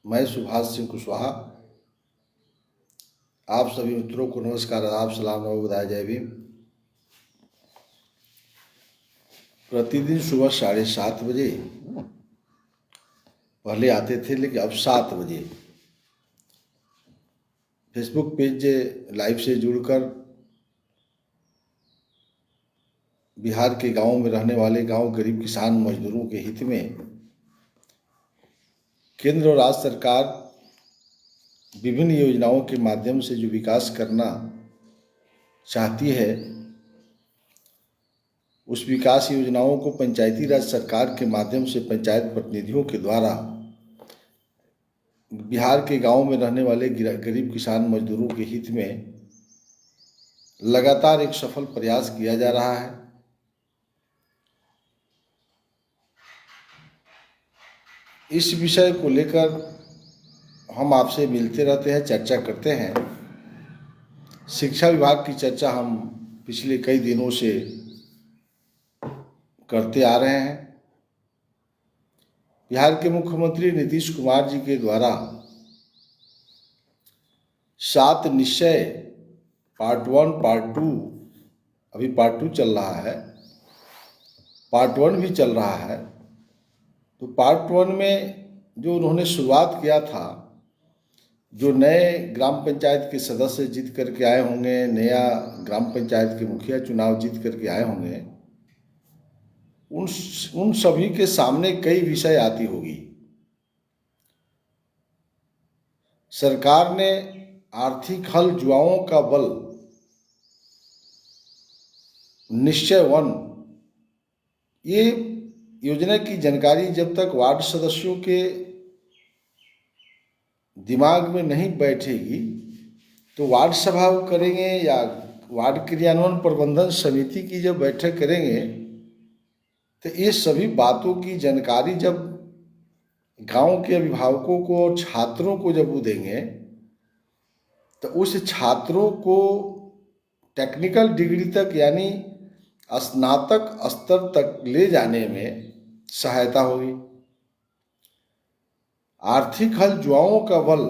मैं सुभाष सिंह कुशवाहा आप सभी मित्रों को नमस्कार, आदाब, सलाम, नमो बुधाय, जय भीम। प्रतिदिन सुबह 7:30 बजे पहले आते थे, लेकिन अब 7 बजे फेसबुक पेज लाइव से जुड़कर बिहार के गांवों में रहने वाले गांव गरीब किसान मजदूरों के हित में केंद्र और राज्य सरकार विभिन्न योजनाओं के माध्यम से जो विकास करना चाहती है, उस विकास योजनाओं को पंचायती राज सरकार के माध्यम से पंचायत प्रतिनिधियों के द्वारा बिहार के गांव में रहने वाले गरीब किसान मजदूरों के हित में लगातार एक सफल प्रयास किया जा रहा है। इस विषय को लेकर हम आपसे मिलते रहते हैं, चर्चा करते हैं। शिक्षा विभाग की चर्चा हम पिछले कई दिनों से करते आ रहे हैं। बिहार के मुख्यमंत्री नीतीश कुमार जी के द्वारा 7 निश्चय पार्ट 1, पार्ट 2, अभी पार्ट 2 चल रहा है, पार्ट 1 भी चल रहा है। तो पार्ट 1 में जो उन्होंने शुरुआत किया था, जो नए ग्राम पंचायत के सदस्य जीत करके आए होंगे, नया ग्राम पंचायत के मुखिया चुनाव जीत करके आए होंगे, उन सभी के सामने कई विषय आती होगी। सरकार ने आर्थिक हल जुआओं का बल निश्चय 1, ये योजना की जानकारी जब तक वार्ड सदस्यों के दिमाग में नहीं बैठेगी तो वार्ड सभा करेंगे या वार्ड क्रियान्वयन प्रबंधन समिति की जब बैठक करेंगे तो ये सभी बातों की जानकारी जब गांव के अभिभावकों को और छात्रों को जब वो देंगे तो उस छात्रों को टेक्निकल डिग्री तक यानी स्नातक स्तर तक ले जाने में सहायता होगी। आर्थिक हल जुआओं का बल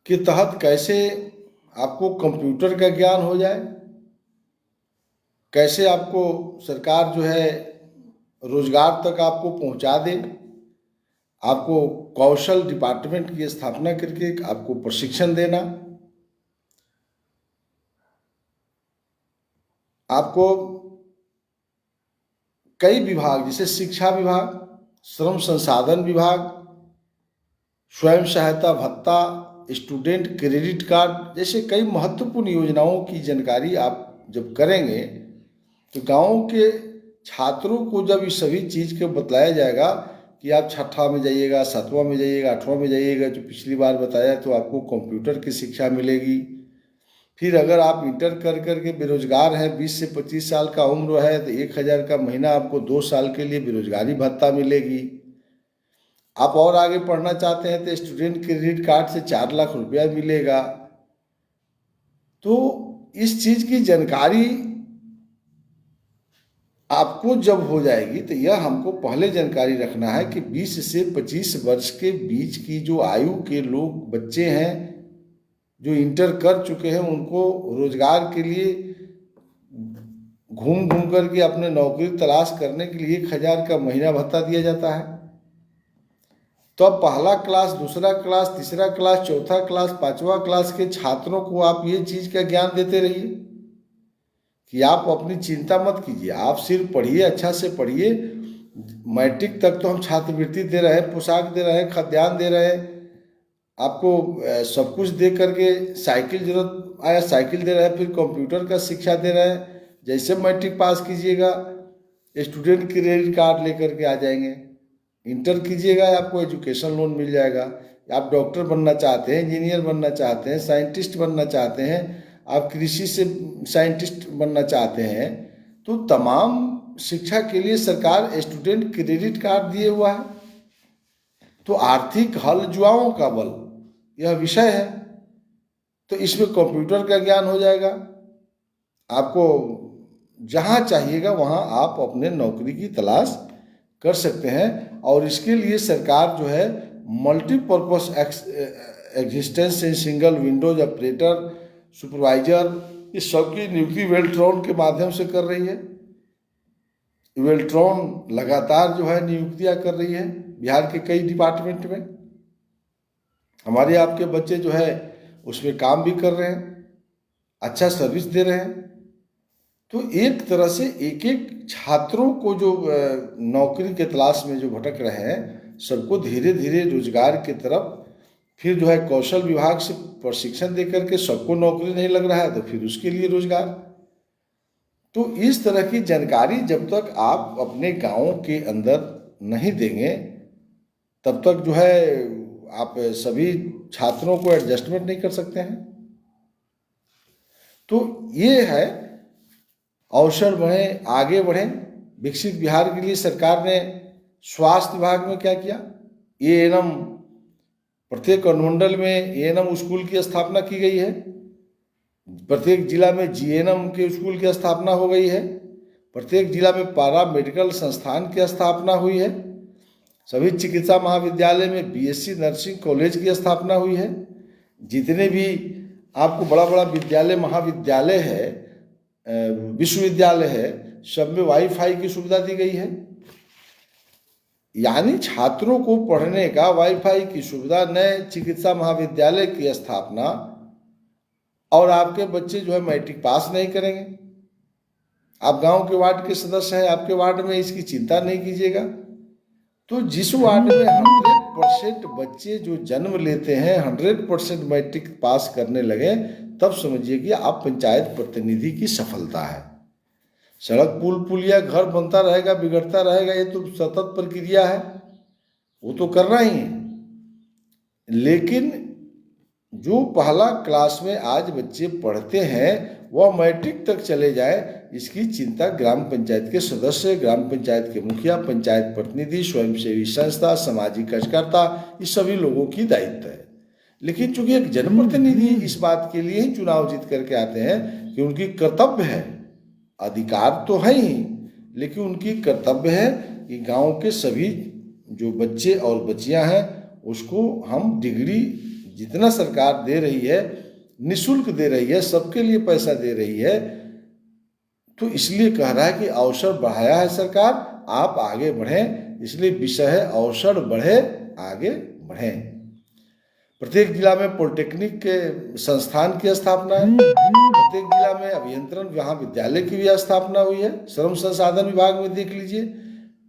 के तहत कैसे आपको कंप्यूटर का ज्ञान हो जाए, कैसे आपको सरकार जो है रोजगार तक आपको पहुंचा दे, आपको कौशल डिपार्टमेंट की स्थापना करके आपको प्रशिक्षण देना, आपको कई विभाग जैसे शिक्षा विभाग, श्रम संसाधन विभाग, स्वयं सहायता भत्ता, स्टूडेंट क्रेडिट कार्ड जैसे कई महत्वपूर्ण योजनाओं की जानकारी आप जब करेंगे तो गाँव के छात्रों को जब इस सभी चीज़ के बतलाया जाएगा कि आप 6ठा में जाइएगा, 7वां में जाइएगा, 8वां में जाइएगा, जो पिछली बार बताया, तो आपको कंप्यूटर की शिक्षा मिलेगी। फिर अगर आप इंटर कर करके बेरोजगार हैं, 20 से 25 साल का उम्र है, तो 1000 का महीना आपको 2 साल के लिए बेरोजगारी भत्ता मिलेगी। आप और आगे पढ़ना चाहते हैं तो स्टूडेंट क्रेडिट कार्ड से 4 लाख रुपया मिलेगा। तो इस चीज़ की जानकारी आपको जब हो जाएगी तो यह हमको पहले जानकारी रखना है कि 20 से 25 वर्ष के बीच की जो आयु के लोग बच्चे हैं जो इंटर कर चुके हैं, उनको रोजगार के लिए घूम घूम करके अपने नौकरी तलाश करने के लिए 1000 का महीना भत्ता दिया जाता है। तो अब पहला क्लास, दूसरा क्लास, तीसरा क्लास, चौथा क्लास, 5वां क्लास के छात्रों को आप ये चीज़ का ज्ञान देते रहिए कि आप अपनी चिंता मत कीजिए, आप सिर्फ पढ़िए, अच्छा से पढ़िए। मैट्रिक तक तो हम छात्रवृत्ति दे रहे हैं, पोशाक दे रहे हैं, खाद्यान्न दे रहे हैं, आपको सब कुछ दे करके साइकिल जरूरत आया साइकिल दे रहे हैं, फिर कंप्यूटर का शिक्षा दे रहे हैं। जैसे मैट्रिक पास कीजिएगा स्टूडेंट क्रेडिट कार्ड लेकर के आ जाएंगे, इंटर कीजिएगा आपको एजुकेशन लोन मिल जाएगा। आप डॉक्टर बनना चाहते हैं, इंजीनियर बनना चाहते हैं, साइंटिस्ट बनना चाहते हैं, आप कृषि से साइंटिस्ट बनना चाहते हैं, तो तमाम शिक्षा के लिए सरकार स्टूडेंट क्रेडिट कार्ड दिए हुआ है। तो आर्थिक हल जुआओं का बल यह विषय है, तो इसमें कंप्यूटर का ज्ञान हो जाएगा। आपको जहाँ चाहिएगा वहाँ आप अपने नौकरी की तलाश कर सकते हैं। और इसके लिए सरकार जो है multipurpose existence in single Windows operator, supervisor, इस सब की नियुक्ति वेल्ट्रॉन के माध्यम से कर रही है। वेल्ट्रॉन लगातार जो है नियुक्तियां कर रही है बिहार के कई डिपार्टमेंट में। हमारे आपके बच्चे जो है उसमें काम भी कर रहे हैं, अच्छा सर्विस दे रहे हैं। तो एक तरह से एक एक छात्रों को जो नौकरी के तलाश में जो भटक रहे हैं, सबको धीरे धीरे रोजगार की तरफ, फिर जो है कौशल विभाग से प्रशिक्षण दे करके सबको नौकरी नहीं लग रहा है तो फिर उसके लिए रोजगार। तो इस तरह की जानकारी जब तक आप अपने गांव के अंदर नहीं देंगे तब तक जो है आप सभी छात्रों को एडजस्टमेंट नहीं कर सकते हैं। तो ये है अवसर बढ़े, आगे बढ़ें। विकसित बिहार के लिए सरकार ने स्वास्थ्य विभाग में क्या किया, एएनएम, प्रत्येक अनुमंडल में एएनएम स्कूल की स्थापना की गई है। प्रत्येक जिला में जीएनएम के स्कूल की स्थापना हो गई है। प्रत्येक जिला में पारा मेडिकल संस्थान की स्थापना हुई है। सभी चिकित्सा महाविद्यालय में बीएससी नर्सिंग कॉलेज की स्थापना हुई है। जितने भी आपको बड़ा बड़ा विद्यालय महाविद्यालय है, विश्वविद्यालय है, सब में वाईफाई की सुविधा दी गई है। यानी छात्रों को पढ़ने का वाईफाई की सुविधा, नए चिकित्सा महाविद्यालय की स्थापना, और आपके बच्चे जो है मैट्रिक पास नहीं करेंगे। आप गांव के वार्ड के सदस्य हैं, आपके वार्ड में इसकी चिंता नहीं कीजिएगा। तो जिस वार्ड में 100% बच्चे जो जन्म लेते हैं 100% मैट्रिक पास करने लगे, तब समझिए कि आप पंचायत प्रतिनिधि की सफलता है। सड़क पुल पुलिया घर बनता रहेगा, बिगड़ता रहेगा, ये तो सतत प्रक्रिया है, वो तो करना ही है। लेकिन जो पहला क्लास में आज बच्चे पढ़ते हैं वह मैट्रिक तक चले जाए, इसकी चिंता ग्राम पंचायत के सदस्य, ग्राम पंचायत के मुखिया, पंचायत प्रतिनिधि, स्वयंसेवी संस्था, सामाजिक कार्यकर्ता, इस सभी लोगों की दायित्व है। लेकिन चूंकि एक जनप्रतिनिधि इस बात के लिए ही चुनाव जीत करके आते हैं कि उनकी कर्तव्य है, अधिकार तो है ही, लेकिन उनकी कर्तव्य है कि गांव के सभी जो बच्चे और बच्चियां हैं उसको हम डिग्री जितना सरकार दे रही है, निःशुल्क दे रही है, सबके लिए पैसा दे रही है, तो इसलिए कह रहा है कि अवसर बढ़ाया है सरकार, आप आगे बढ़ें। इसलिए विषय है अवसर बढ़े, आगे बढ़ें। प्रत्येक जिला में पॉलिटेक्निक के संस्थान की स्थापना है। प्रत्येक जिला में अभियंत्रण महाविद्यालय की भी स्थापना हुई है। श्रम संसाधन विभाग में देख लीजिए,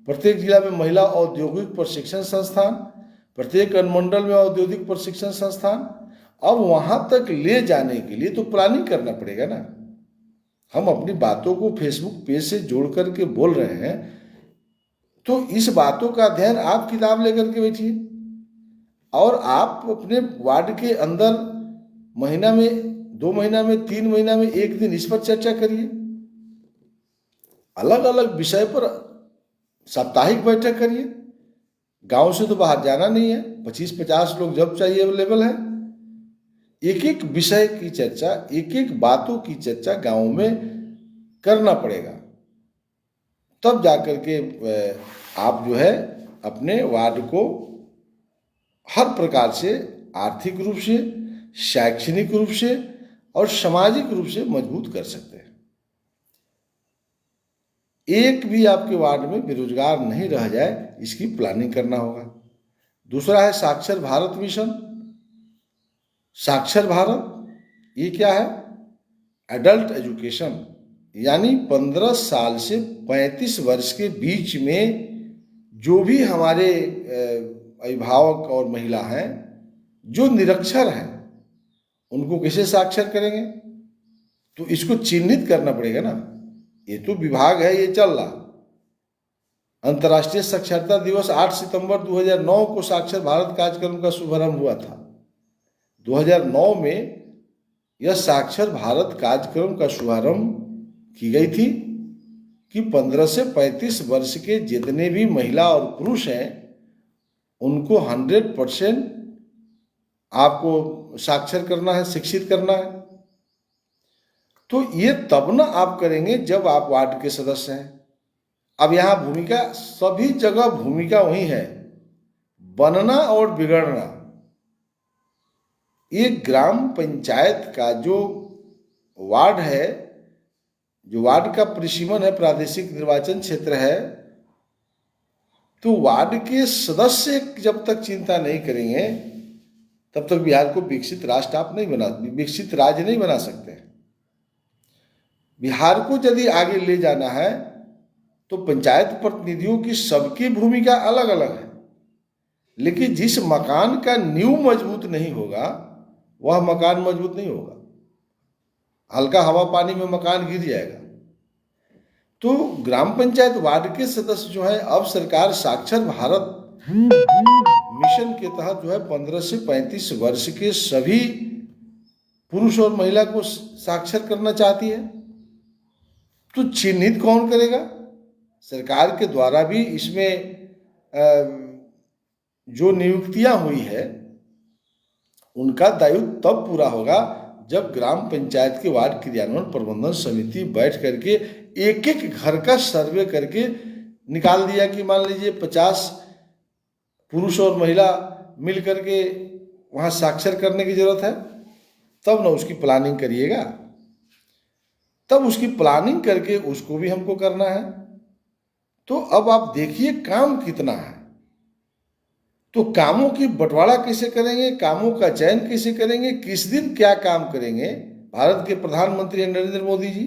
प्रत्येक जिला में महिला औद्योगिक प्रशिक्षण संस्थान, प्रत्येक अनुमंडल में औद्योगिक प्रशिक्षण संस्थान। अब वहां तक ले जाने के लिए तो प्लानिंग करना पड़ेगा ना। हम अपनी बातों को फेसबुक पेज से जोड़ करके बोल रहे हैं, तो इस बातों का अध्ययन आप किताब लेकर के बैठिए और आप अपने वार्ड के अंदर महीना में, 2 महीना में, 3 महीना में 1 दिन इस पर चर्चा करिए। अलग अलग विषय पर साप्ताहिक बैठक करिए। गांव से तो बाहर जाना नहीं है, 25-50 लोग जब चाहिए अवेलेबल है। एक एक विषय की चर्चा, एक एक बातों की चर्चा गांव में करना पड़ेगा, तब जाकर के आप जो है अपने वार्ड को हर प्रकार से आर्थिक रूप से, शैक्षणिक रूप से और सामाजिक रूप से मजबूत कर सकते हैं। एक भी आपके वार्ड में बेरोजगार नहीं रह जाए, इसकी प्लानिंग करना होगा। दूसरा है साक्षर भारत मिशन। साक्षर भारत ये क्या है? एडल्ट एजुकेशन, यानी 15 साल से 35 वर्ष के बीच में जो भी हमारे अभिभावक और महिला हैं जो निरक्षर हैं, उनको कैसे साक्षर करेंगे? तो इसको चिन्हित करना पड़ेगा ना। ये तो विभाग है, ये चल रहा। अंतर्राष्ट्रीय साक्षरता दिवस 8 सितंबर 2009 को साक्षर भारत कार्यक्रम का शुभारंभ हुआ था। 2009 में यह साक्षर भारत कार्यक्रम का शुभारंभ की गई थी कि 15 से 35 वर्ष के जितने भी महिला और पुरुष हैं उनको 100% आपको साक्षर करना है, शिक्षित करना है। तो ये तब ना आप करेंगे जब आप वार्ड के सदस्य हैं। अब यहाँ भूमिका, सभी जगह भूमिका वही है, बनना और बिगड़ना। ये ग्राम पंचायत का जो वार्ड है, जो वार्ड का परिसीमन है, प्रादेशिक निर्वाचन क्षेत्र है, तो वार्ड के सदस्य जब तक चिंता नहीं करेंगे तब तक बिहार को विकसित राष्ट्र आप नहीं बना, विकसित राज्य नहीं बना सकते। बिहार को यदि आगे ले जाना है तो पंचायत प्रतिनिधियों की सबकी भूमिका अलग अलग है, लेकिन जिस मकान का नींव मजबूत नहीं होगा वह मकान मजबूत नहीं होगा, हल्का हवा पानी में मकान गिर जाएगा। तो ग्राम पंचायत वार्ड के सदस्य जो है, अब सरकार साक्षर भारत मिशन के तहत जो है 15 से 35 वर्ष के सभी पुरुष और महिला को साक्षर करना चाहती है। तो चिन्हित कौन करेगा? सरकार के द्वारा भी इसमें जो नियुक्तियां हुई है उनका दायित्व तब पूरा होगा जब ग्राम पंचायत के वार्ड क्रियान्वयन प्रबंधन समिति बैठ करके एक एक घर का सर्वे करके निकाल दिया कि मान लीजिए 50 पुरुष और महिला मिल करके वहाँ साक्षर करने की जरूरत है, तब ना उसकी प्लानिंग करिएगा, तब उसकी प्लानिंग करके उसको भी हमको करना है। तो अब आप देखिए काम कितना है। तो कामों की बंटवारा कैसे करेंगे, कामों का चयन कैसे करेंगे, किस दिन क्या काम करेंगे। भारत के प्रधानमंत्री नरेंद्र मोदी जी,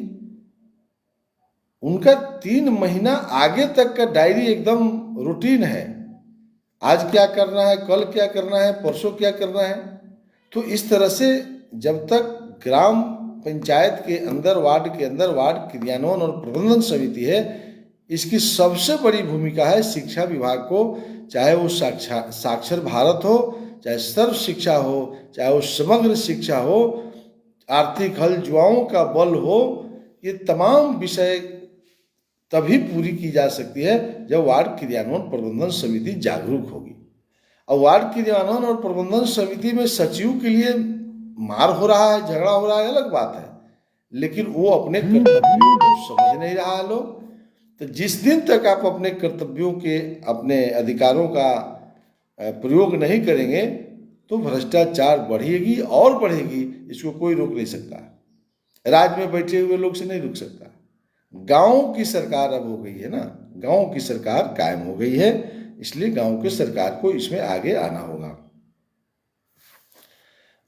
उनका 3 महीना आगे तक का डायरी एकदम रूटीन है, आज क्या करना है, कल क्या करना है, परसों क्या करना है। तो इस तरह से जब तक ग्राम पंचायत के अंदर, वार्ड के अंदर वार्ड क्रियान्वयन और प्रबंधन समिति है, इसकी सबसे बड़ी भूमिका है शिक्षा विभाग को, चाहे वो साक्षर भारत हो, चाहे सर्व शिक्षा हो, चाहे वो समग्र शिक्षा हो, आर्थिक हल जुआओं का बल हो, ये तमाम विषय तभी पूरी की जा सकती है जब वार्ड क्रियान्वयन प्रबंधन समिति जागरूक होगी। और वार्ड क्रियान्वयन और प्रबंधन समिति में सचिव के लिए मार हो रहा है, झगड़ा हो रहा है, अलग बात है, लेकिन वो अपने कर्तव्यों को समझ नहीं रहा है लोग। तो जिस दिन तक आप अपने कर्तव्यों के, अपने अधिकारों का प्रयोग नहीं करेंगे तो भ्रष्टाचार बढ़ेगी और बढ़ेगी, इसको कोई रोक नहीं सकता। राज्य में बैठे हुए लोग से नहीं रुक सकता। गांव की सरकार अब हो गई है ना, गांव की सरकार कायम हो गई है, इसलिए गांव की सरकार को इसमें आगे आना होगा।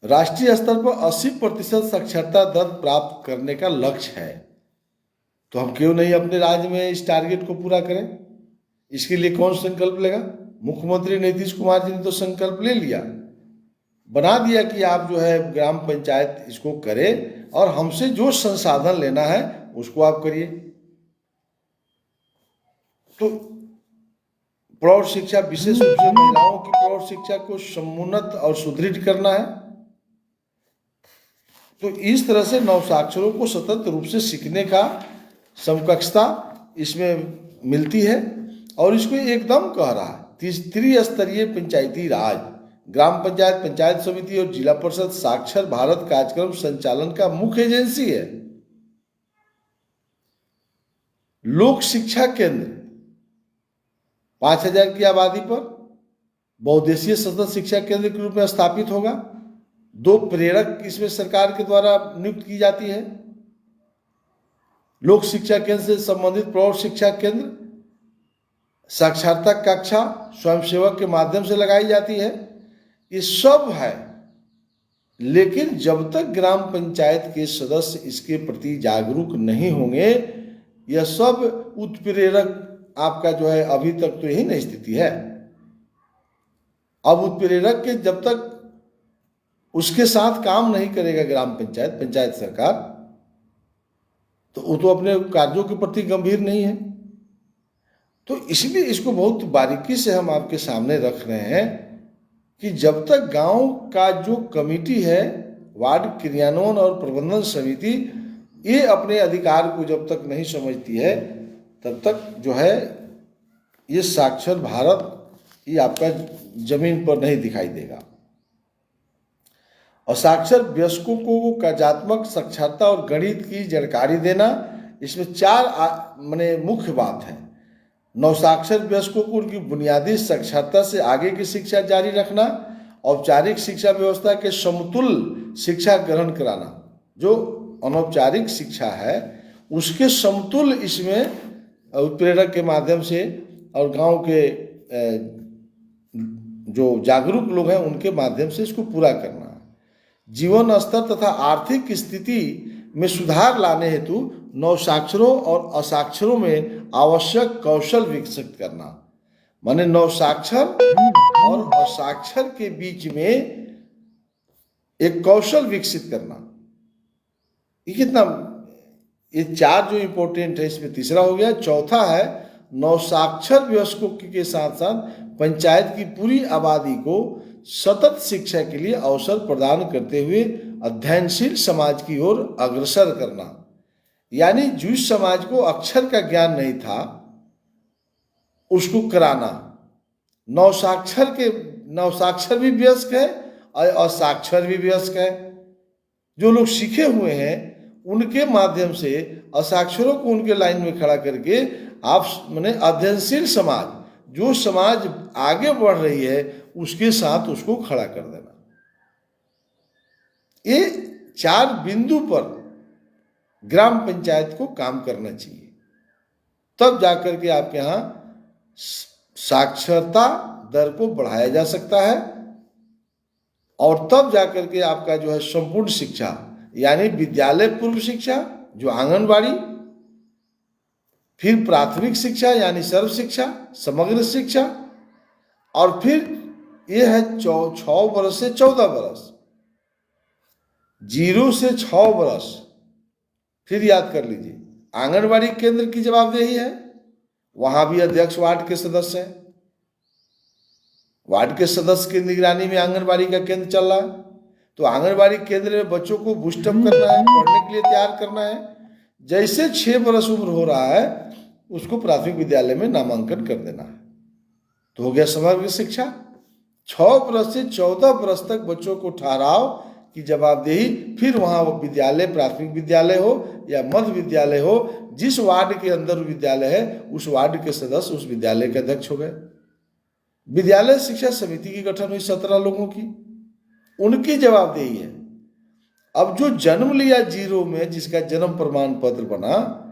राष्ट्रीय स्तर पर 80% साक्षरता दर प्राप्त करने का लक्ष्य है, तो हम क्यों नहीं अपने राज्य में इस टारगेट को पूरा करें। इसके लिए कौन संकल्प लेगा? मुख्यमंत्री नीतीश कुमार जी ने तो संकल्प ले लिया, बना दिया कि आप जो है ग्राम पंचायत इसको करें और हमसे जो संसाधन लेना है उसको आप करिए। तो प्रौढ़ शिक्षा, विशेष रूप से महिलाओं की प्रौढ़ शिक्षा को समुन्नत और सुदृढ़ करना है। तो इस तरह से नवसाक्षरों को सतत रूप से सीखने का समकक्षता इसमें मिलती है। और इसको एकदम कह रहा है त्रिस्तरीय पंचायती राज, ग्राम पंचायत, पंचायत समिति और जिला परिषद साक्षर भारत कार्यक्रम संचालन का मुख्य एजेंसी है। लोक शिक्षा केंद्र 5000 की आबादी पर बहुउद्देशीय सतत शिक्षा केंद्र के रूप में स्थापित होगा। 2 प्रेरक इसमें सरकार के द्वारा नियुक्त की जाती है। लोक शिक्षा केंद्र से संबंधित प्रौढ़ शिक्षा केंद्र, साक्षरता कक्षा स्वयंसेवक के माध्यम से लगाई जाती है। ये सब है, लेकिन जब तक ग्राम पंचायत के सदस्य इसके प्रति जागरूक नहीं होंगे, यह सब उत्प्रेरक आपका जो है, अभी तक तो यही नहीं स्थिति है। अब उत्प्रेरक के जब तक उसके साथ काम नहीं करेगा ग्राम पंचायत, पंचायत सरकार, तो वो तो अपने कार्यों के प्रति गंभीर नहीं है। तो इसलिए इसको बहुत बारीकी से हम आपके सामने रख रहे हैं कि जब तक गांव का जो कमेटी है, वार्ड क्रियान्वयन और प्रबंधन समिति, ये अपने अधिकार को जब तक नहीं समझती है, तब तक जो है ये साक्षर भारत ये आपका जमीन पर नहीं दिखाई देगा। और साक्षर वयस्कों को कार्यात्मक साक्षरता और गणित की जानकारी देना, इसमें 4 माने मुख्य बात है। नवसाक्षर वयस्कों को उनकी बुनियादी साक्षरता से आगे की शिक्षा जारी रखना, औपचारिक शिक्षा व्यवस्था के समतुल्य शिक्षा ग्रहण कराना। जो अनौपचारिक शिक्षा है उसके समतुल्य इसमें उत्प्रेरक के माध्यम से और गांव के जो जागरूक लोग हैं उनके माध्यम से इसको पूरा करना। जीवन स्तर तथा आर्थिक स्थिति में सुधार लाने हेतु नवसाक्षरों और असाक्षरों में आवश्यक कौशल विकसित करना। माने नवसाक्षर और असाक्षर के बीच में एक कौशल विकसित करना। ये कितना, ये चार जो इंपॉर्टेंट है इसमें तीसरा हो गया। चौथा है नवसाक्षर वयस्कों के साथ साथ पंचायत की पूरी आबादी को सतत शिक्षा के लिए अवसर प्रदान करते हुए अध्ययनशील समाज की ओर अग्रसर करना। यानी जिस समाज को अक्षर का ज्ञान नहीं था उसको कराना। नवसाक्षर भी वयस्क है और असाक्षर भी वयस्क है। जो लोग सीखे हुए हैं उनके माध्यम से असाक्षरों को उनके लाइन में खड़ा करके आप माने अध्ययनशील समाज, जो समाज आगे बढ़ रही है उसके साथ उसको खड़ा कर देना। ये चार बिंदु पर ग्राम पंचायत को काम करना चाहिए, तब जाकर के आपके यहाँ साक्षरता दर को बढ़ाया जा सकता है और तब जाकर के आपका जो है संपूर्ण शिक्षा यानी विद्यालय पूर्व शिक्षा जो आंगनबाड़ी, फिर प्राथमिक शिक्षा यानी सर्व शिक्षा, समग्र शिक्षा, और फिर ये है 6 वर्ष से 14 वर्ष, 0 से 6 वर्ष। फिर याद कर लीजिए आंगनबाड़ी केंद्र की जवाबदेही है, वहां भी अध्यक्ष वार्ड के सदस्य है। वार्ड के सदस्य की निगरानी में आंगनबाड़ी का केंद्र चल रहा है, तो आंगनबाड़ी केंद्र में बच्चों को बूस्टअप करना है, पढ़ने के लिए तैयार करना है। जैसे 6 वर्ष उम्र हो रहा है उसको प्राथमिक विद्यालय में नामांकन कर देना है, तो हो गया समग्र शिक्षा। 6 वर्ष से 14 वर्ष तक बच्चों को ठहराव की जवाबदेही, फिर वहाँ वो विद्यालय प्राथमिक विद्यालय हो या मध्य विद्यालय हो, जिस वार्ड के अंदर विद्यालय है उस वार्ड के सदस्य उस विद्यालय के अध्यक्ष हो गए। विद्यालय शिक्षा समिति की गठन हुई 17 लोगों की, उनकी जवाबदेही है। अब जो जन्म लिया 0 में, जिसका जन्म प्रमाण पत्र बना,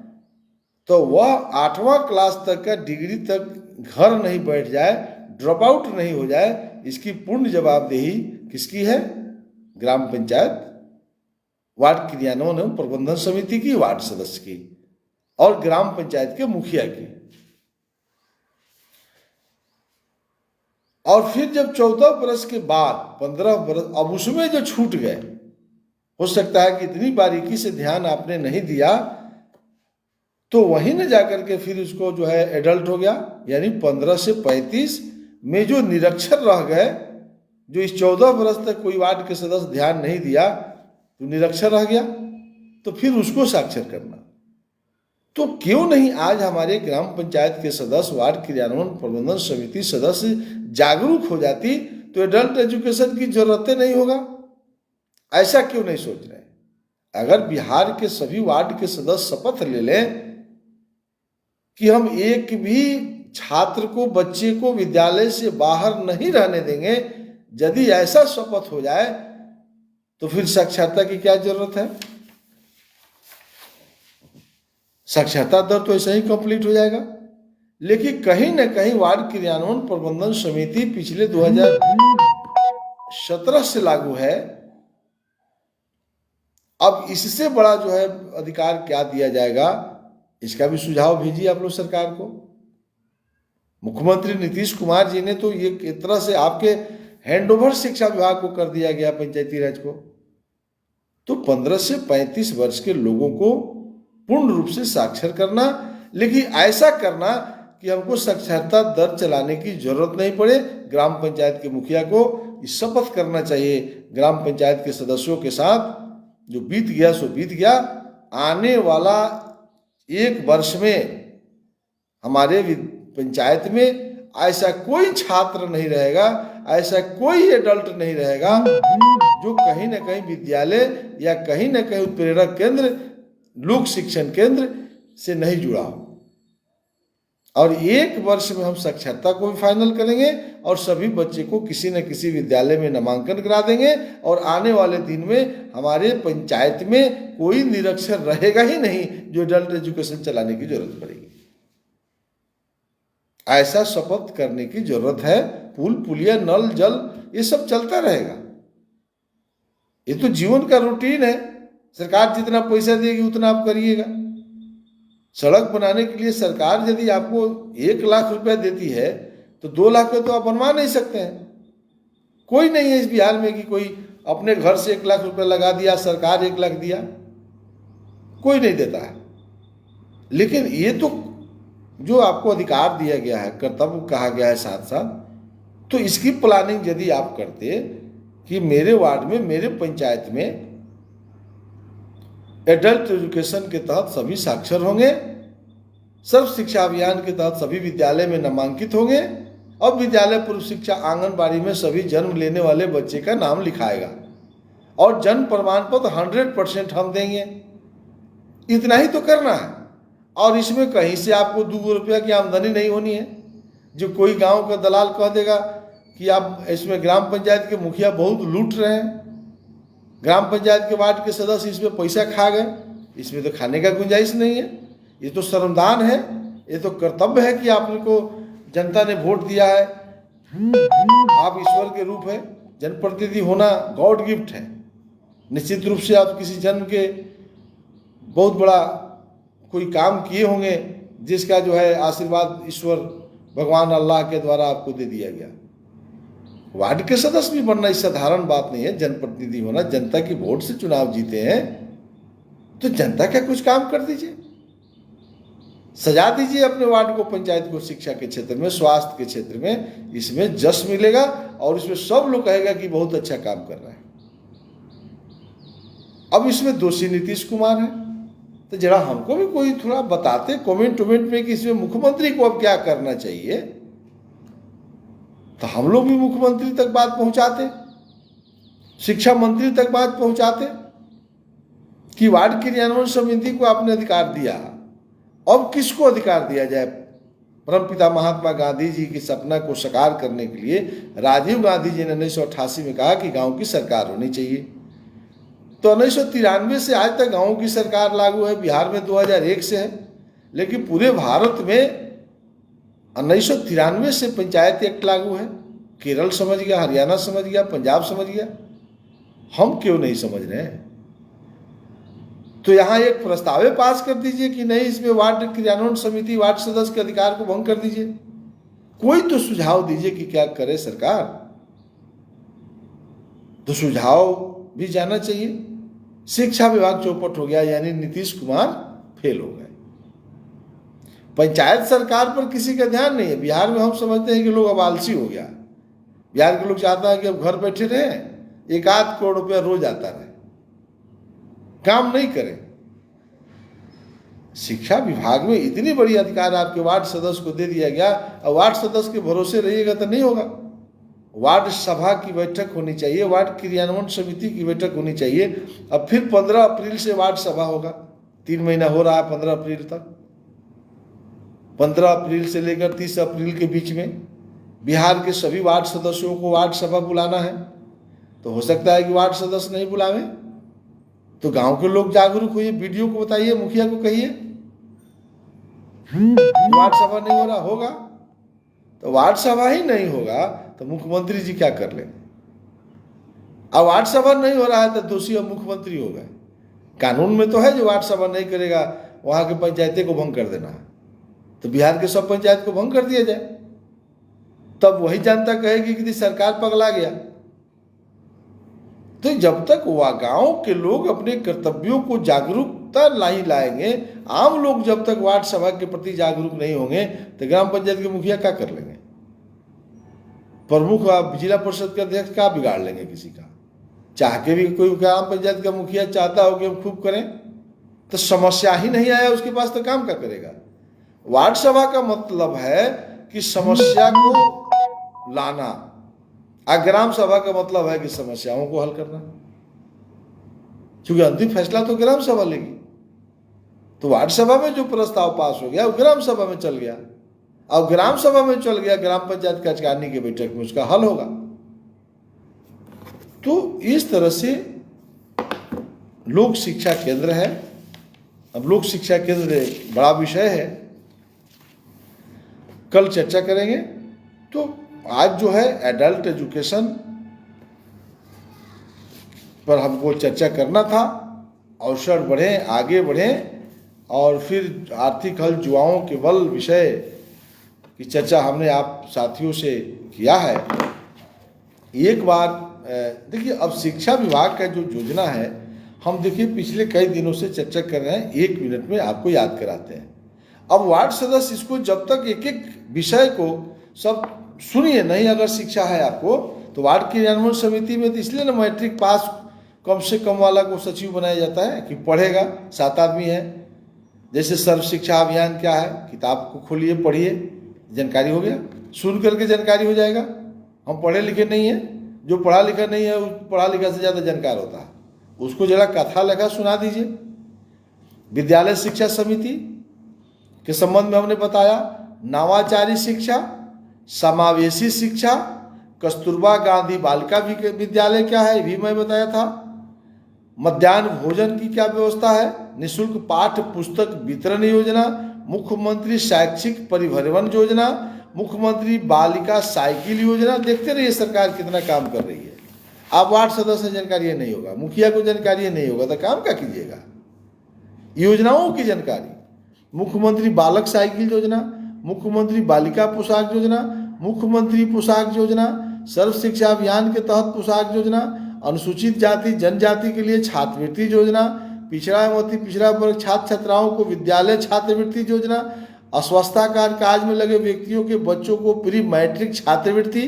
तो वह 8वां क्लास तक का डिग्री तक घर नहीं बैठ जाए, ड्रॉप आउट नहीं हो जाए, इसकी पूर्ण जवाबदेही किसकी है? ग्राम पंचायत, वार्ड क्रियान्वयन एवं प्रबंधन समिति की, वार्ड सदस्य की और ग्राम पंचायत के मुखिया की। और फिर जब 14 वर्ष के बाद 15 वर्ष, अब उसमें जो छूट गए, हो सकता है कि इतनी बारीकी से ध्यान आपने नहीं दिया, तो वहीं न जाकर के फिर उसको जो है एडल्ट हो गया, यानी 15 से 35 में जो निरक्षर रह गए, जो इस 14 वर्ष तक कोई वार्ड के सदस्य ध्यान नहीं दिया तो निरक्षर रह गया, तो फिर उसको साक्षर करना। तो क्यों नहीं आज हमारे ग्राम पंचायत के सदस्य, वार्ड क्रियान्वयन प्रबंधन समिति सदस्य जागरूक हो जाती तो एडल्ट एजुकेशन की जरूरतें नहीं होगा। ऐसा क्यों नहीं सोच रहे? अगर बिहार के सभी वार्ड के सदस्य शपथ ले लें कि हम एक भी छात्र को, बच्चे को विद्यालय से बाहर नहीं रहने देंगे, यदि ऐसा शपथ हो जाए तो फिर साक्षरता की क्या जरूरत है? साक्षरता दर तो ऐसा ही कंप्लीट हो जाएगा। लेकिन कहीं न कहीं वार्ड क्रियान्वयन प्रबंधन समिति पिछले 2017 से लागू है। अब इससे बड़ा जो है अधिकार क्या दिया जाएगा, इसका भी सुझाव भेजिए आप लोग सरकार को। मुख्यमंत्री नीतीश कुमार जी ने तो ये एक तरह से आपके हैंडओवर शिक्षा विभाग को कर दिया गया, पंचायती राज को। तो 15 से 35 वर्ष के लोगों को पूर्ण रूप से साक्षर करना, लेकिन ऐसा करना कि हमको साक्षरता दर चलाने की जरूरत नहीं पड़े। ग्राम पंचायत के मुखिया को इस शपथ करना चाहिए ग्राम पंचायत के सदस्यों के साथ, जो बीत गया सो बीत गया, आने वाला 1 वर्ष में हमारे पंचायत में ऐसा कोई छात्र नहीं रहेगा, ऐसा कोई एडल्ट नहीं रहेगा जो कहीं ना कहीं विद्यालय या कहीं ना कहीं उत्प्रेरक केंद्र, लोक शिक्षण केंद्र से नहीं जुड़ा हो। और 1 वर्ष में हम साक्षरता को भी फाइनल करेंगे और सभी बच्चे को किसी न किसी विद्यालय में नामांकन करा देंगे। और आने वाले दिन में हमारे पंचायत में कोई निरक्षर रहेगा ही नहीं जो एडल्ट एजुकेशन चलाने की जरूरत पड़ेगी। ऐसा शपथ करने की जरूरत है। पुल पुलिया नल जल ये सब चलता रहेगा। ये तो जीवन का रूटीन है। सरकार जितना पैसा देगी उतना आप करिएगा। सड़क बनाने के लिए सरकार यदि आपको 1 लाख रुपया देती है तो 2 लाख तो आप बनवा नहीं सकते हैं। कोई नहीं है इस बिहार में कि कोई अपने घर से 1 लाख रुपया लगा दिया, सरकार 1 लाख दिया, कोई नहीं देता है। लेकिन ये तो जो आपको अधिकार दिया गया है, कर्तव्य कहा गया है साथ साथ, तो इसकी प्लानिंग यदि आप करते कि मेरे वार्ड में, मेरे पंचायत में एडल्ट एजुकेशन के तहत सभी साक्षर होंगे, सर्व शिक्षा अभियान के तहत सभी विद्यालय में नामांकित होंगे, अब विद्यालय पूर्व शिक्षा आंगनबाड़ी में सभी जन्म लेने वाले बच्चे का नाम लिखाएगा और जन्म प्रमाण पत्र 100% हम देंगे। इतना ही तो करना है। और इसमें कहीं से आपको 2 रुपया की आमदनी नहीं होनी है। जो कोई गांव का दलाल कह देगा कि आप इसमें ग्राम पंचायत के मुखिया बहुत लूट रहे हैं, ग्राम पंचायत के वार्ड के सदस्य इसमें पैसा खा गए, इसमें तो खाने का गुंजाइश नहीं है। ये तो श्रमदान है, ये तो कर्तव्य है कि आपको जनता ने वोट दिया है, आप ईश्वर के रूप है। जनप्रतिनिधि होना गॉड गिफ्ट है। निश्चित रूप से आप किसी जन्म के बहुत बड़ा कोई काम किए होंगे जिसका जो है आशीर्वाद ईश्वर भगवान अल्लाह के द्वारा आपको दे दिया गया। वार्ड के सदस्य भी बनना इस साधारण बात नहीं है। जनप्रतिनिधि होना, जनता की वोट से चुनाव जीते हैं तो जनता का कुछ काम कर दीजिए, सजा दीजिए अपने वार्ड को, पंचायत को। शिक्षा के क्षेत्र में, स्वास्थ्य के क्षेत्र में इसमें जश मिलेगा और इसमें सब लोग कहेगा कि बहुत अच्छा काम कर रहा है। अब इसमें दोषी नीतीश कुमार है, तो जरा हमको भी कोई थोड़ा बताते कमेंट में कि इसमें मुख्यमंत्री को अब क्या करना चाहिए, तो हम लोग भी मुख्यमंत्री तक बात पहुंचाते, शिक्षा मंत्री तक बात पहुंचाते कि वार्ड क्रियान्वयन समिति को आपने अधिकार दिया, अब किसको अधिकार दिया जाए। परमपिता महात्मा गांधी जी की सपना को साकार करने के लिए राजीव गांधी जी ने 1988 में कहा कि गांव की सरकार होनी चाहिए। तो 1993 से आज तक गांवों की सरकार लागू है। बिहार में 2001 से है, लेकिन पूरे भारत में 1993 से पंचायत एक्ट लागू है। केरल समझ गया, हरियाणा समझ गया, पंजाब समझ गया, हम क्यों नहीं समझ रहे हैं। तो यहाँ एक प्रस्ताव पास कर दीजिए कि नहीं, इसमें वार्ड क्रियान्वयन समिति, वार्ड सदस्य के अधिकार को भंग कर दीजिए। कोई तो सुझाव दीजिए कि क्या करे सरकार। तो सुझाव भी जाना चाहिए। शिक्षा विभाग चौपट हो गया, यानी नीतीश कुमार फेल हो गए। पंचायत सरकार पर किसी का ध्यान नहीं है। बिहार में हम समझते हैं कि लोग अब आलसी हो गया। बिहार के लोग चाहता है कि अब घर बैठे रहे, 1-8 करोड़ रुपया रोज आता रहे, काम नहीं करें। शिक्षा विभाग में इतनी बड़ी अधिकार आपके वार्ड सदस्य को दे दिया गया, और वार्ड सदस्य के भरोसे रहिएगा तो नहीं होगा। वार्ड सभा की बैठक होनी चाहिए, वार्ड क्रियान्वयन समिति की बैठक होनी चाहिए। अब फिर 15 अप्रैल से वार्ड सभा होगा, 3 महीना हो रहा है 15 अप्रैल तक। 15 अप्रैल से लेकर 30 अप्रैल के बीच में बिहार के सभी वार्ड सदस्यों को वार्ड सभा बुलाना है। तो हो सकता है कि वार्ड सदस्य नहीं बुलावे, तो गांव के लोग जागरूक होइए, वीडियो को बताइए, मुखिया को कहिए वार्ड सभा नहीं हो रहा। होगा तो वार्ड सभा ही नहीं होगा तो मुख्यमंत्री जी क्या कर लेंगे। अब वार्ड सभा नहीं हो रहा है तो दोषी अब मुख्यमंत्री हो गए। कानून में तो है जो वार्ड सभा नहीं करेगा वहां के पंचायतें को भंग कर देना है, तो बिहार के सब पंचायत को भंग कर दिया जाए। तब वही जनता कहेगी कि सरकार पगला गया। तो जब तक वह गांव के लोग अपने कर्तव्यों को जागरूकता नहीं लाएंगे, आम लोग जब तक वार्ड सभा के प्रति जागरूक नहीं होंगे, तो ग्राम पंचायत के मुखिया क्या कर लेंगे, प्रमुख जिला परिषद के अध्यक्ष क्या बिगाड़ लेंगे किसी का। चाह के भी कोई ग्राम पंचायत का मुखिया चाहता हो कि हम खूब करें, तो समस्या ही नहीं आया उसके पास, तो काम क्या करेगा। वार्ड सभा का मतलब है कि समस्या को लाना, और ग्राम सभा का मतलब है कि समस्याओं को हल करना, क्योंकि अंतिम फैसला तो ग्राम सभा लेगी। तो वार्ड सभा में जो प्रस्ताव पास हो गया वो ग्राम सभा में चल गया, अब ग्राम सभा में चल गया, ग्राम पंचायत कार्यकारिणी की बैठक में उसका हल होगा। तो इस तरह से लोक शिक्षा केंद्र है। अब लोक शिक्षा केंद्र एक बड़ा विषय है, कल चर्चा करेंगे। तो आज जो है एडल्ट एजुकेशन पर हमको चर्चा करना था। अवसर बढ़े, आगे बढ़ें, और फिर आर्थिक हल युवाओं के बल विषय की चर्चा हमने आप साथियों से किया है। एक बार देखिए, अब शिक्षा विभाग का जो योजना है, हम देखिए पिछले कई दिनों से चर्चा कर रहे हैं, 1 मिनट में आपको याद कराते हैं। अब वार्ड सदस्य इसको जब तक एक एक विषय को सब सुनिए नहीं, अगर शिक्षा है आपको तो वार्ड क्रियान्वयन समिति में तो इसलिए ना मैट्रिक पास कम से कम वाला को सचिव बनाया जाता है कि पढ़ेगा, 7 आदमी है। जैसे सर्व शिक्षा अभियान क्या है, किताब को खोलिए, पढ़िए, जानकारी हो गया, सुन करके जानकारी हो जाएगा। हम पढ़े लिखे नहीं हैं, जो पढ़ा लिखा नहीं है पढ़ा लिखा से ज़्यादा जानकार होता है, उसको जरा कथा लेखा सुना दीजिए। विद्यालय शिक्षा समिति के संबंध में हमने बताया, नवाचारी शिक्षा, समावेशी शिक्षा, कस्तूरबा गांधी बालिका विद्यालय क्या है, भी मैं बताया था। मध्याह्न भोजन की क्या व्यवस्था है, निःशुल्क पाठ्य पुस्तक वितरण योजना, मुख्यमंत्री शैक्षिक परिवहन योजना, मुख्यमंत्री बालिका साइकिल योजना। देखते रहिए सरकार कितना काम कर रही है। आप वार्ड सदस्य जानकारी नहीं होगा, मुखिया को जानकारी नहीं होगा, तो काम क्या कीजिएगा। योजनाओं की जानकारी, मुख्यमंत्री बालक साइकिल योजना, मुख्यमंत्री बालिका पोशाक योजना, मुख्यमंत्री पोशाक योजना, सर्व शिक्षा अभियान के तहत पोशाक योजना, अनुसूचित जाति जनजाति के लिए छात्रवृत्ति योजना, पिछड़ा एवं अति पिछड़ा वर्ग छात्र छात्राओं को विद्यालय छात्रवृत्ति योजना, अस्वस्थता कार्य में लगे व्यक्तियों के बच्चों को प्री मैट्रिक छात्रवृत्ति,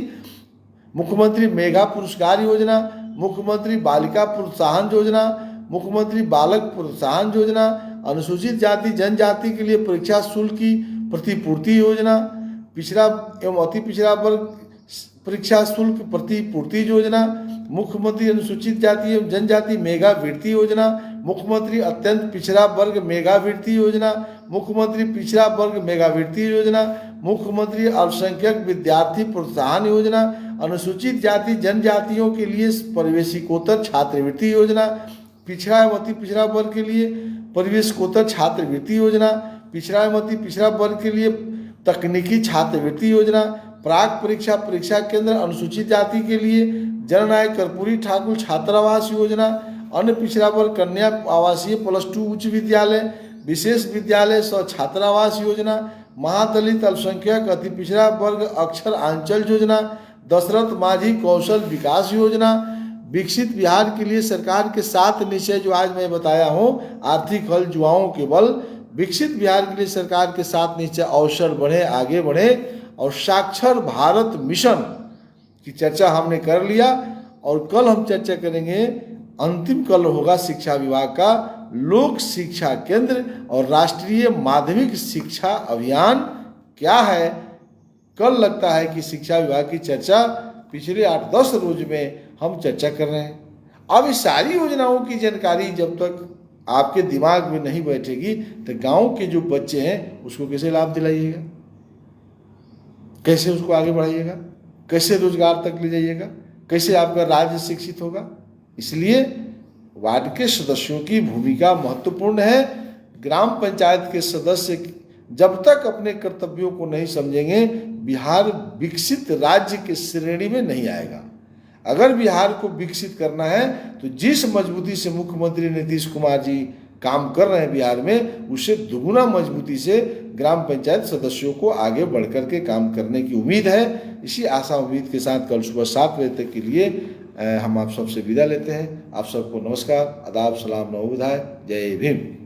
मुख्यमंत्री मेगा पुरस्कार योजना, मुख्यमंत्री बालिका प्रोत्साहन योजना, मुख्यमंत्री बालक प्रोत्साहन योजना, अनुसूचित जाति जनजाति के लिए परीक्षा शुल्क की प्रतिपूर्ति योजना, पिछड़ा एवं अति पिछड़ा वर्ग परीक्षा शुल्क प्रतिपूर्ति योजना, मुख्यमंत्री अनुसूचित जाति एवं जनजाति मेगा वृत्ति योजना, मुख्यमंत्री अत्यंत पिछड़ा वर्ग मेगा वृत्ति योजना, मुख्यमंत्री पिछड़ा वर्ग मेगा वृत्ति योजना, मुख्यमंत्री अल्पसंख्यक विद्यार्थी प्रोत्साहन योजना, अनुसूचित जाति जनजातियों के लिए परिवेशिकोत्तर छात्रवृत्ति योजना, पिछड़ा एवं अति पिछड़ा वर्ग के लिए परिवेशिकोत्तर छात्रवृत्ति योजना, पिछड़ा एवं अति पिछड़ा वर्ग के लिए तकनीकी छात्रवृत्ति योजना, प्राक परीक्षा केंद्र अनुसूचित जाति के लिए जननायक कर्पूरी ठाकुर छात्रावास योजना, अन्य पिछड़ा वर्ग कन्या आवासीय +2 उच्च विद्यालय, विशेष विद्यालय छात्रावास योजना, महादलित अल्पसंख्यक अति पिछड़ा वर्ग अक्षर आंचल योजना, दशरथ माझी कौशल विकास योजना, विकसित बिहार के लिए सरकार के 7 निश्चय जो आज मैं बताया हूँ, आर्थिक हल युवाओं के बल, विकसित बिहार के लिए सरकार के 7 निश्चय, अवसर बढ़े, आगे बढ़े, और साक्षर भारत मिशन की चर्चा हमने कर लिया। और कल हम चर्चा करेंगे, अंतिम कल होगा शिक्षा विभाग का लोक शिक्षा केंद्र और राष्ट्रीय माध्यमिक शिक्षा अभियान क्या है। कल लगता है कि शिक्षा विभाग की चर्चा पिछले 8-10 रोज में हम चर्चा कर रहे हैं। अब इस सारी योजनाओं की जानकारी जब तक आपके दिमाग में नहीं बैठेगी तो गांव के जो बच्चे हैं उसको कैसे लाभ दिलाइएगा, कैसे उसको आगे बढ़ाइएगा, कैसे रोजगार तक ले जाइएगा, कैसे आपका राज्य शिक्षित होगा। इसलिए वार्ड के सदस्यों की भूमिका महत्वपूर्ण है। ग्राम पंचायत के सदस्य जब तक अपने कर्तव्यों को नहीं समझेंगे, बिहार विकसित राज्य के श्रेणी में नहीं आएगा। अगर बिहार को विकसित करना है तो जिस मजबूती से मुख्यमंत्री नीतीश कुमार जी काम कर रहे हैं बिहार में, उससे दुगुना मजबूती से ग्राम पंचायत सदस्यों को आगे बढ़कर के काम करने की उम्मीद है। इसी आशा उम्मीद के साथ कल सुबह 7 बजे तक के लिए हम आप सबसे विदा लेते हैं। आप सबको नमस्कार, आदाब, सलाम, नमो बुधाय, जय भीम।